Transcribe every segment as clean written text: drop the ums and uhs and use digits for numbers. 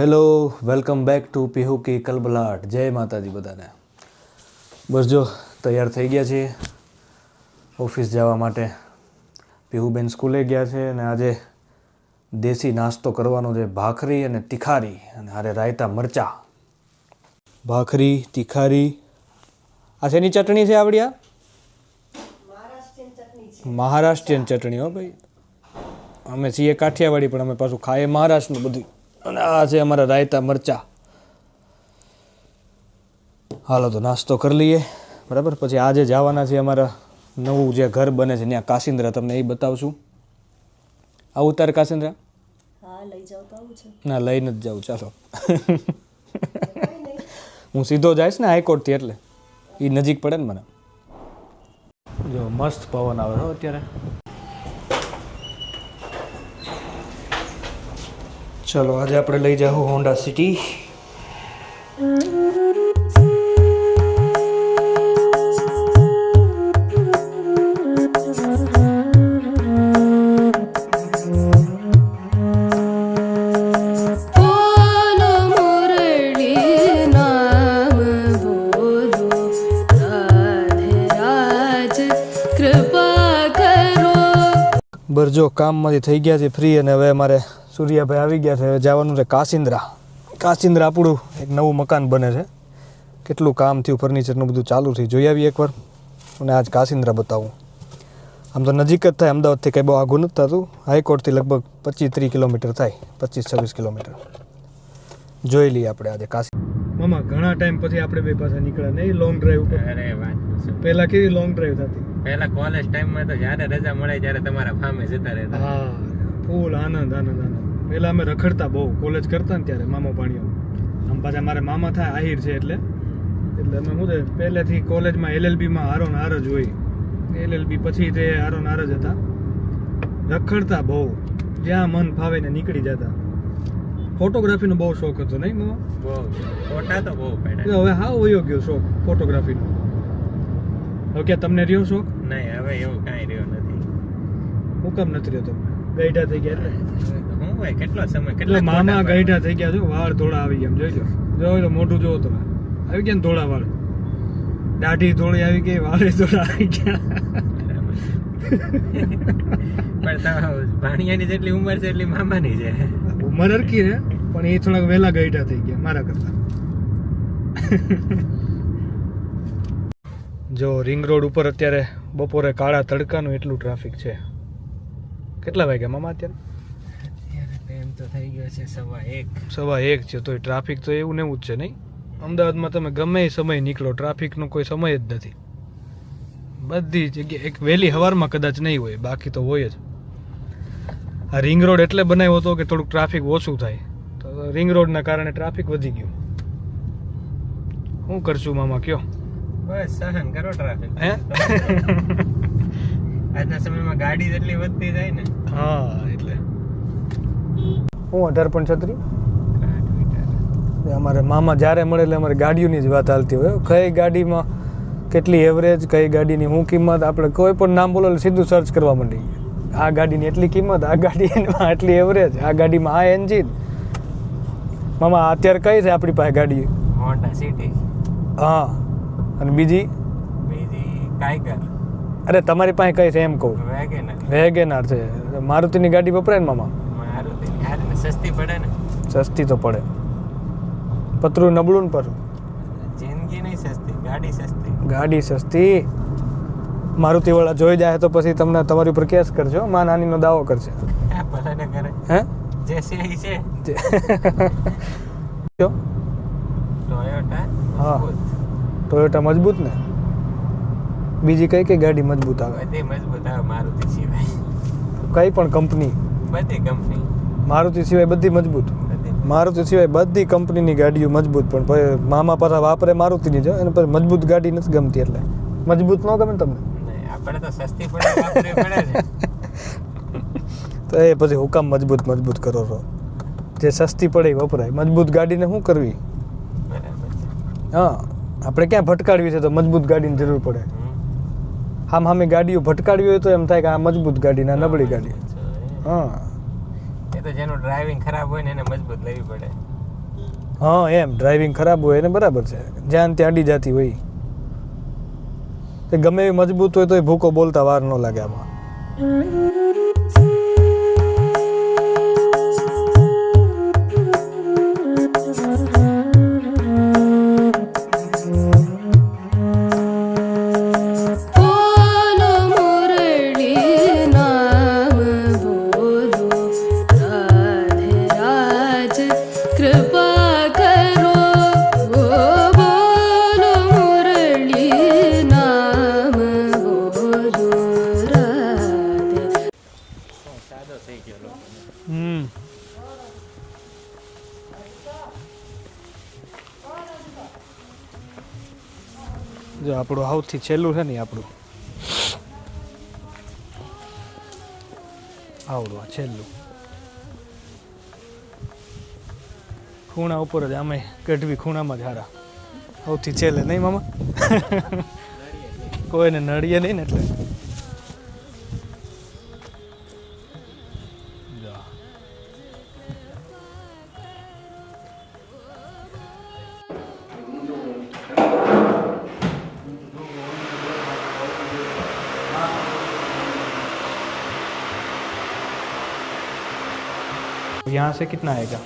Hello, welcome back to Pihu કી કલબલાટ. જય માતાજી બધાને. બસ જો તૈયાર થઈ ગયા છીએ ઓફિસ જવા માટે. પીહુબેન સ્કૂલે ગયા છે અને આજે દેશી નાસ્તો કરવાનો છે, ભાખરી અને તિખારી અને હારે રાયતા મરચા. ભાખરી તિખારી. આ શેની ચટણી છે આવડ્યા? મહારાષ્ટ્રીયન ચટણી. હો ભાઈ, અમે છીએ કાઠિયાવાડી પણ અમે પાછું ખાઈએ મહારાષ્ટ્રનું બધું. અને આ છે અમારા રાયતા મરચા. હાલો તો નાસ્તો કરી લઈએ, બરાબર. પછી આજે જવાના છે અમારા નવું જે ઘર બને છે ત્યાં કાસિન્દ્રા, તમને એ બતાવશું. આવું તારે કાસિન્દ્રા? ના, લઈને જ જાઉં. ચાલો હું સીધો જઈશ ને હાઈકોર્ટથી, એટલે એ નજીક પડે ને મને. જો મસ્ત પવન આવે હો અત્યારે. ચલો આજે આપણે લઈ જાઉં હોન્ડા સિટી. બરજો કામમાંથી થઈ ગયા છે ફ્રી અને હવે અમારે સૂર્યાભાઈ આવી ગયા છે. હવે જવાનું છે કાસિન્દ્રા. કાસિન્દ્રા આપણું એક નવું મકાન બને છે. કેટલું કામ થયું, ફર્નિચરનું બધું ચાલુ થયું, જોઈ આવીએ એકવાર. અને આજ કાસિન્દ્રા બતાવું. આમ તો નજીક જ થાય, અમદાવાદથી કંઈ બહુ આઘું નથી થતું. હાઈકોર્ટથી લગભગ 25-30 કિલોમીટર થાય, 25-26 કિલોમીટર. જોઈ લઈએ આપણે આજે કાસિન્દ્રા. મામા ઘણા ટાઈમ પછી આપણે બે પાછા નીકળ્યા નહીં લોંગ ડ્રાઈવ ઉપર. અરે વાત, પહેલા કેવી લોંગ ડ્રાઈવ થતી? પહેલા કોલેજ ટાઈમમાં તો જ્યારે રજા મળે ત્યારે તમારા ફામે જતા રહેતા. હા, ફૂલ આનંદ આનંદ આનંદ. પહેલા અમે રખડતા બહુ, કોલેજ કરતા ને ત્યારે મામા પાણીઓ. આમ પાછા મારે મામા થાય આહિર છે એટલે અમે શું છે પહેલેથી કોલેજમાં LLBમાં હારો ને હાર જ હોય. LLB પછી તે હારો ને હાર જ હતા. રખડતા બહુ, જ્યાં મન ફાવે ને નીકળી જતા. ફોટોગ્રાફીનો બહુ શોખ હતો નહીં મામા? બહુ ફોટા તો બહુ પાડ્યા. હવે હા વયો ગયો શોખ ફોટોગ્રાફીનો. હવે ક્યાં તમને રહ્યો શોખ? નહીં, હવે એવું કાંઈ રહ્યો નથી. હું કામ નથી રહ્યો? તમને ગઈઢા થઈ ગયા એટલે હું ભાઈ કેટલો સમય કેટલા મામા ગઈઢા થઈ ગયા છો. વાળ થોડા આવી ગયા, જોઈ લો. જોઈ લો, મોઢું જોવો તમે. આવી ગયા ને થોડા વાળ. દાઢી થોડી આવી ગઈ, વાળે થોડા આવી ગયા. પણ ભાણિયાની જેટલી ઉંમર છે એટલી મામાની છે. ઉંમર હરકી છે પણ એ થોડાક વહેલા ગઈઢા થઈ ગયા મારા કરતા. જો રિંગ રોડ ઉપર અત્યારે બપોરે કાળા તડકાનું એટલું ટ્રાફિક છે. કેટલા વાગ્યા મામા અત્યારે? ટાઈમ તો થઈ ગયો છે 1:15 છે. તોય ટ્રાફિક તો એવું ને એવું જ છે નહીં? અમદાવાદમાં તમે ગમે એ સમય નીકળો, ટ્રાફિકનો કોઈ સમય જ નથી. બધી જગ્યાએ એક વહેલી સવારમાં કદાચ નહીં હોય, બાકી તો હોય જ. આ રિંગ રોડ એટલે બનાવ્યો હતો કે થોડુંક ટ્રાફિક ઓછું થાય, તો રિંગ રોડના કારણે ટ્રાફિક વધી ગયું. શું કરશું મામા, કયો? બસ સહન કરો ટ્રાફિક. હે આજના સમયમાં ગાડી જેટલી વધતી જાય ને. હા, એટલે હું 18.36. અમારે મામા જ્યારે મળે એટલે અમારે ગાડીઓની જ વાત હાલતી હોય. કઈ ગાડીમાં કેટલી એવરેજ, કઈ ગાડીની શું કિંમત, આપણે કોઈ પણ નામ બોલો એટલે સીધું સર્ચ કરવા માંડી. આ ગાડીની એટલી કિંમત, આ ગાડીમાં આટલી એવરેજ, આ ગાડીમાં આ એન્જિન. મામા અત્યારે કઈ છે આપણી પાસે ગાડી? Honda city. હા, અને બીજી ટાઈગર. અરે તમારી પાસે કઈ છે એમ કહું? વેગેનાર છે. મારુતિની ગાડી વપરાય ને મામા? મારુતિની સસ્તી પડે ને. સસ્તી તો પડે, પતરું નબળું ને પર. જિંદગી નહીં સસ્તી, ગાડી સસ્તી. ગાડી સસ્તી. મારુતિ વાળા જોઈ જાય તો પછી તમને તમારી ઉપર કેસ કરજો, માં નાનીનો દાવો કરશે. ભલે કરે. હે જે છે ઈ છે. ટોયોટા. હા, ટોયોટા મજબૂત ને. બીજી કઈ કઈ ગાડી મજબૂત આવે? બધી મજબૂત આવે મારુતિ સિવાય. કઈ પણ કંપની? બધી કંપની. મારુતિ સિવાય બધી મજબૂત. મારુતિ સિવાય બધી કંપનીની ગાડીઓ મજબૂત, પણ મામા પાછા વાપરે મારુતિની જ. અને પછી મજબૂત ગાડી નથી ગમતી, એટલે મજબૂત ન ગમે તમને? આપણે તો સસ્તી પડે વાપરવી પડે છે. તો એ પછી હુકામ મજબૂત કરો છો? જે સસ્તી પડે એ વપરાય. મજબૂત ગાડીને શું કરવી? હા, આપણે ક્યાં ભટકાડવી છે તો મજબૂત ગાડીની જરૂર પડે. આમ સામે ગાડીઓ ભટકાડવી હોય તો એમ થાય કે આ મજબૂત ગાડી ના નબળી ગાડી. હા, એ તો જેનું ડ્રાઇવિંગ ખરાબ હોય ને એને મજબૂત લેવી પડે. હા એમ ડ્રાઇવિંગ ખરાબ હોય એને બરાબર છે, જ્યાં ત્યાં અડી જતી હોય તે ગમે એવી મજબૂત હોય તો એ ભૂકો બોલતા વાર ન લાગે આમાં. જો આપણું સૌથી છેલ્લું છે ને આપણું આવડું આ છેલ્લું ખૂણા ઉપર જ આમે ગઢવી ખૂણામાં જ હારા સૌથી છેલ્લે નહીં મામા કોઈને નડીએ નહીં ને એટલે यहाँ से कितना आएगा,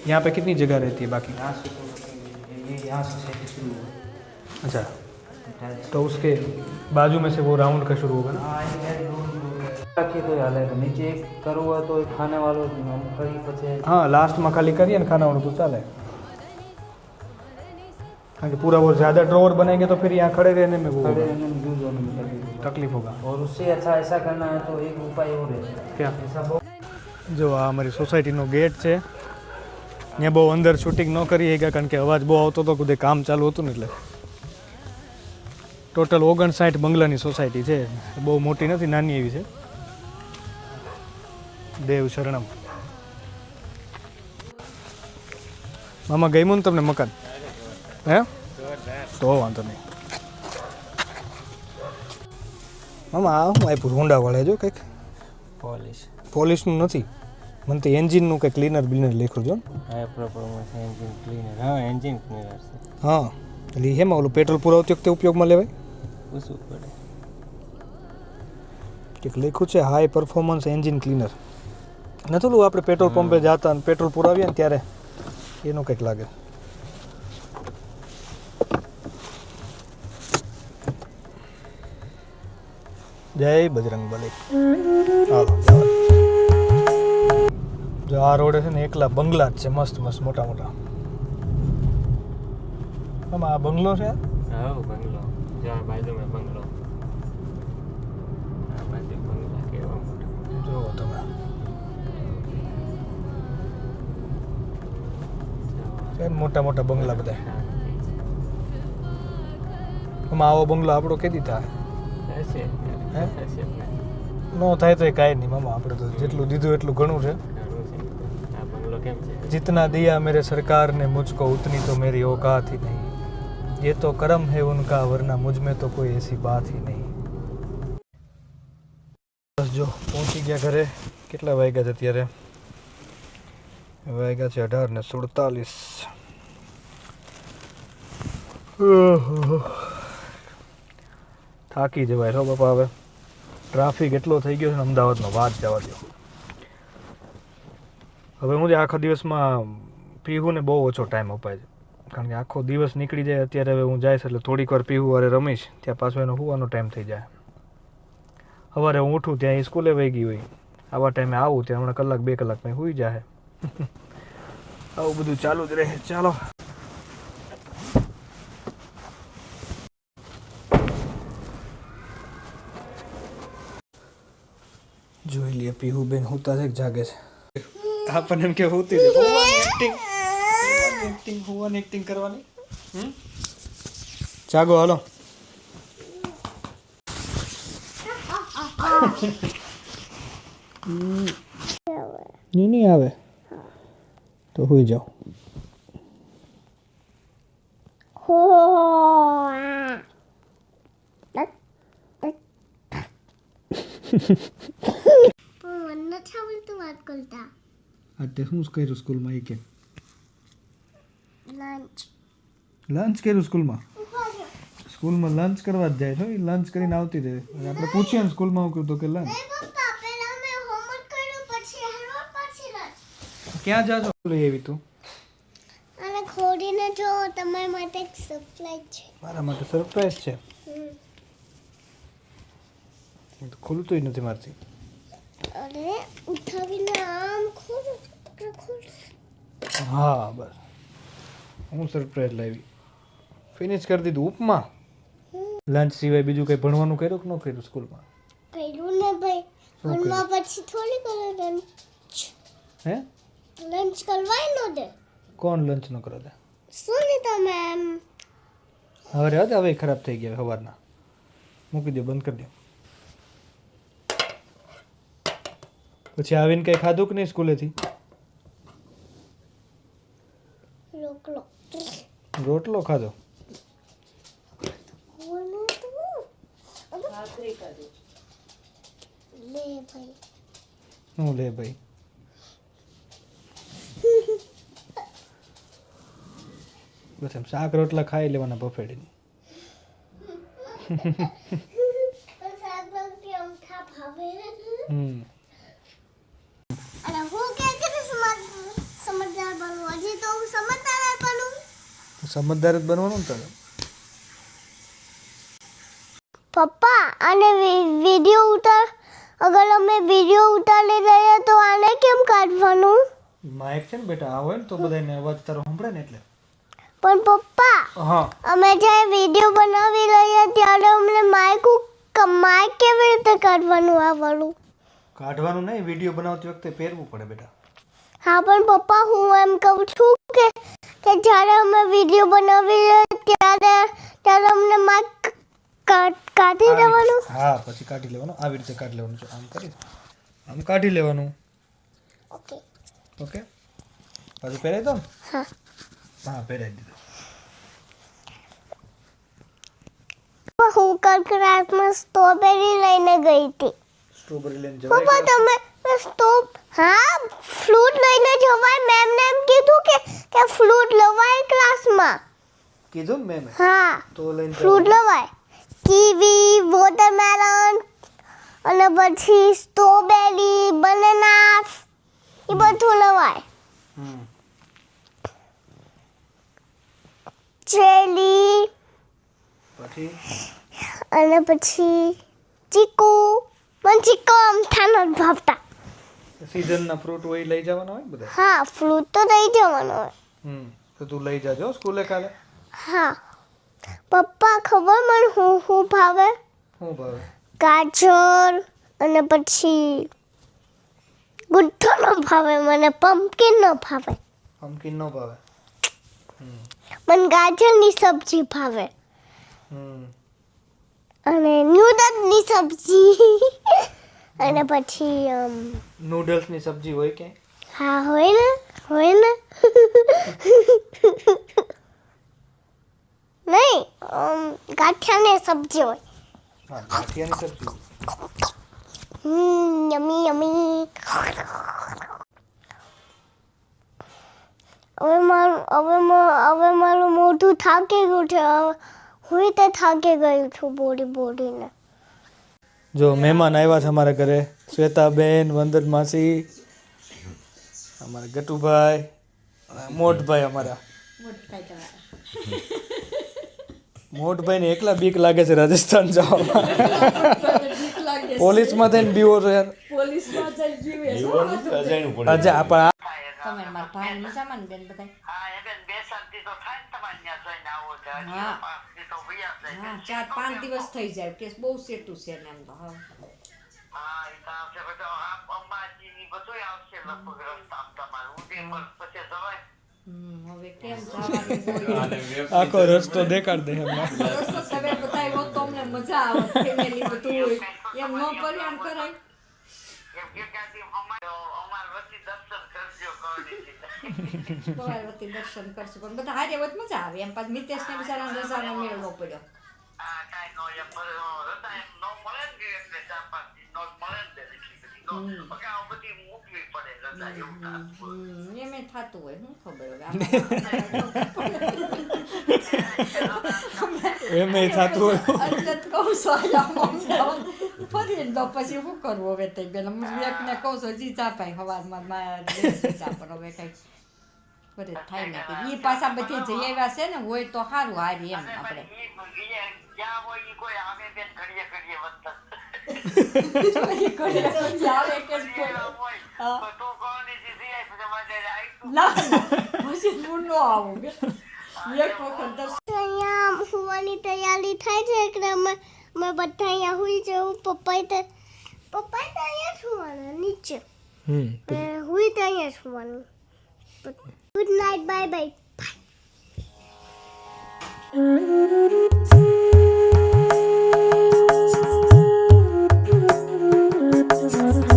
यहाँ पे कितनी जगह रहती है बाकी? यहाँ से शुरू हुआ। अच्छा तो उसके बाजू में से वो राउंड का शुरू होगा ना? रखिए तो हालेगा, नीचे एक करो हुआ तो एक खाने वालों हम कहीं पचे। हाँ लास्ट में खाली करिए ना खाना वाला तो चले, કારણ કે પૂરા वो ज़्यादा ड्रॉवर बनेंगे तो फिर यहाँ खड़े रहने में वो खड़े रहने में यूज होने में तकलीफ होगा. और उससे अच्छा ऐसा करना है तो एक उपाय और है क्या? ऐसा बहुत જો આ અમારી સોસાયટીનો ગેટ છે, ત્યાં બહુ અંદર શૂટિંગ ન કરી શક્યા કારણ કે અવાજ બહુ આવતો હતો, બધે કામ ચાલુ હતું ને એટલે. ટોટલ 59 બંગલાની સોસાયટી છે, બહુ મોટી નથી, નાની એવી છે. દેવ શરણમ. મામા ગમ્યું ને તમને મકાન? હે તો વાંધો નહીં. મામા આ હું આપ્યું હોન્ડા વાળા જો કંઈક पॉलिश પોલિશનું નથી, મને તો એન્જિનનું કંઈક ક્લીનર બિલનર લખ્યું જો. है प्रॉपर इंजन क्लीनर. हाँ इंजन क्लीनर से હા એટલે હેમાં ઓલું પેટ્રોલ પુરાવતી વખતે ઉપયોગમાં લેવાય પૂછવું પડે. કંઈક લખ્યું છે હાઈ પરફોર્મન્સ એન્જિન ક્લીનર. નથી ઓલું આપણે પેટ્રોલ પંપે જતા અને પેટ્રોલ પુરાવીએ ને ત્યારે એનું કંઈક લાગે. જય બજરંગ બલી. હાલો જવા. જો આ રોડે છે ને એકલા બંગલા જ છે, મસ્ત મસ્ત મોટા મોટા. આમાં આ બંગલો છે? हाँ बंगलो जहाँ बाजू में बंगलो. हाँ बाजू बंगला केवा मोटा. જો તમે છે ને મોટા મોટા બંગલા બધા. આમાં આવો બંગલો આપણો કેદી થાય? ऐसे हैं? ऐसे નો થાય તો કાંઈ નહીં મામા, આપણે તો જેટલું દીધું એટલું ઘણું છે. આ બંગલો કેમ છે? जितना दिया मेरे सरकार ने मुझको उतनी तो मेरी औकात ही नहीं, ये तो कर्म है उनका वरना मुझ में तो कोई ऐसी बात ही नहीं. બસ જો પહોંચી ગયા ઘરે. કેટલા વાગ્યા છે અત્યારે? વાગ્યા છે 18:47. થાકી જવાય છો બાપા. હવે ટ્રાફિક એટલો થઈ ગયો છે ને અમદાવાદનો, વાત જવા દો. હવે હું જે આખા દિવસમાં પીહુને બહુ ઓછો ટાઈમ અપાય છે, કારણ કે આખો દિવસ નીકળી જાય. અત્યારે હવે હું જઈશ એટલે થોડીક વાર પીહું વારે રમીશ, ત્યાં પાછો એનો સુવાનો ટાઈમ થઈ જાય. સવારે હું ઉઠું ત્યાં એ સ્કૂલે વહી ગઈ હોય, આવા ટાઈમે આવું ત્યાં હમણાં કલાક 2 કલાકમાં સુઈ જાય. આવું બધું ચાલુ જ રહે. ચાલો જોઈ લઈએ પીહુ બેન હોતા છે કે જાગે છે. આપણને એમ કે હોતી છે હોવાની એક્ટિંગ કરવાની. જાગો હાલો. નહીં આવે તો હોઈ જાઓ. વાત કરતા આજે શું કર્યું સ્કૂલમાં એ કે લંચ કર્યું સ્કૂલમાં લંચ કરવા જ જાય છો એ લંચ કરીને આવતી રહે અને આપણે પૂછીએ ને સ્કૂલમાં હું કીધું કે લંચ ક્યાં જાજો લઈ આવી તું અને ખોડીને જો તમારા માટે એક સરપ્રાઈઝ છે મારા માટે સરપ્રાઈઝ છે તો ખુલતું નથી મારથી અરે ઉઠાવીને આમ ખોલો હા બસ હું સરપ્રાઈઝ લાવી ફિનિશ કરી દીધું ઉપમા લંચ સિવાય બીજું કંઈ ભણવાનું કર્યું કે ન કર્યું સ્કૂલમાં કર્યું ને ભાઈ ભણવા પછી થોડી કરો લંચ હે લંચ કરવાય નો દે કોણ લંચ ન કરે સુનિતા મેમ હવે રહેવા દે હવે ખરાબ થઈ ગયા સવારના મૂકી દો બંધ કરી દો પછી આવીને કંઈ ખાધું કે નહીં સ્કૂલેથી રોકલો રોટલો ખાધો લે ભાઈ હું લે ભાઈ બસ એમ શાક રોટલા ખાઈ લેવાના બફેડીને હમ અરે હું કે સમજદાર બનવું હજી તો હું સમજદાર બનું સમજદાર જ બનવાનું ને તારે પપ્પા આને વિડિયો ઉતાર અગર અમે વિડિયો ઉતારી રહ્યા તો આને કેમ કાઢવાનું માઇક છે ને બેટા આ હોય ને તો બધાને અવાજ તારો સંભળે ને એટલે પણ પપ્પા હા અમે જ્યારે વિડિયો બનાવી રહ્યા ત્યારે અમને માઇક કેવી રીતે કાઢવાનું આવવાનું કાઢવાનું નહીં વિડીયો બનાવતી વખતે પહેરવું પડે બેટા હા પણ પપ્પા હું એમ કહું છું કે જ્યારે અમે વિડિયો બનાવી રહ્યા ત્યારે અમને માઇક કાઢી દેવાનું હા પછી કાઢી લેવાનું આવી રીતે કાઢી લેવાનું છે આમ કરી આમ કાઢી લેવાનું ઓકે ઓકે પાછું પહેરાઈ દો ને હા હા પહેરાઈ દીધું હું કરકરાટમાં સ્ટ્રોબેરી લઈને ગઈ હતી સ્ટ્રોબેરી લઈને પપ્પા જવાય તમે હા ફ્રૂટ લઈને જવાય મેમને એમ કીધું કે ફ્રૂટ લવાય ક્લાસમાં કીધું ને મેં હા તો લઈને ફ્રૂટ લવાય કીવી વોટરમેલન અને પછી સ્ટ્રોબેરી બનાનાસ એ બધું લવાય હમ ચેરી પછી અને પછી ચીકુ મને ચીકુ અમથા નથી ભાવતા સીઝનના ફ્રૂટ હોય એ લઈ જવાના હોય બધા હા ફ્રૂટ તો લઈ જવાનો હોય તો તું લઈ જાજો સ્કૂલે કાલે હા પપ્પા ખબર મને હું ભાવે શું ભાવે ગાજર અને પછી ગુઠ્ઠો ન ભાવે મને પમ્પકિન ન ભાવે પમ્પકિન નો ભાવે મને ગાજરની સબ્જી ભાવે હમ અને નૂડલ્સની સબ્જી અને પછી નૂડલ્સની સબ્જી હોય કે હા હોય ને નહીં ગાંઠિયાની સબ્જી હોય હા ગાંઠિયાની સબ્જી યમી યમી હવે મારું મોઢું થાકી ગયું છે હું તે થાકી ગયું છું બોડીને જો મહેમાન આવ્યા છે અમારા ઘરે શ્વેતાબેન વંદન માસી અમારા ગટુભાઈ મોટભાઈ અમારા મોટભાઈને એકલા બીક લાગે છે રાજસ્થાન જવામાં પોલીસમાં થઈને બીવો છો યાર આજે આપણે તમે મારા ભાઈ મજામાં ને બેન બધા હા 4-5 દિવસ થઈ જાય કે બહુ સેટું છે ને એમ તો હા હવે કેમ જવાનું આખો રસ્તો દેખાડ દે એમને રસ્તો તમે બતાવ્યો તો અમને મજા આવે ફેમિલી બધું હોય એમ ન પરિણામ કરાય તમારા વતી દર્શન કરશું પણ બધા હારે હોત મજા આવે એમ પાછું મિતેશ ને બિચારાને રજાનો મેળ ન પડ્યો એમ થતું હોય શું ખબર હવે એમ થતું હોય એટલે જ કહું છું ફરી દો પછી શું કરવું હવે તે બેન હું એકને કહું છું હજી ચા પાઈ હવારમાં ચા પણ હવે કંઈક ફરી થાય ને એ પાછા બધી જઈ આવ્યા છે ને હોય તો સારું હારી એમ આપણે અહીંયા હોવાની તૈયારી થાય છે એટલે અમે બધા અહીંયા હુઈ જવું પપ્પાએ તો અહીંયા સુવાના નીચે હુઈ તો અહીંયા સુવાનું good night bye bye Thank you.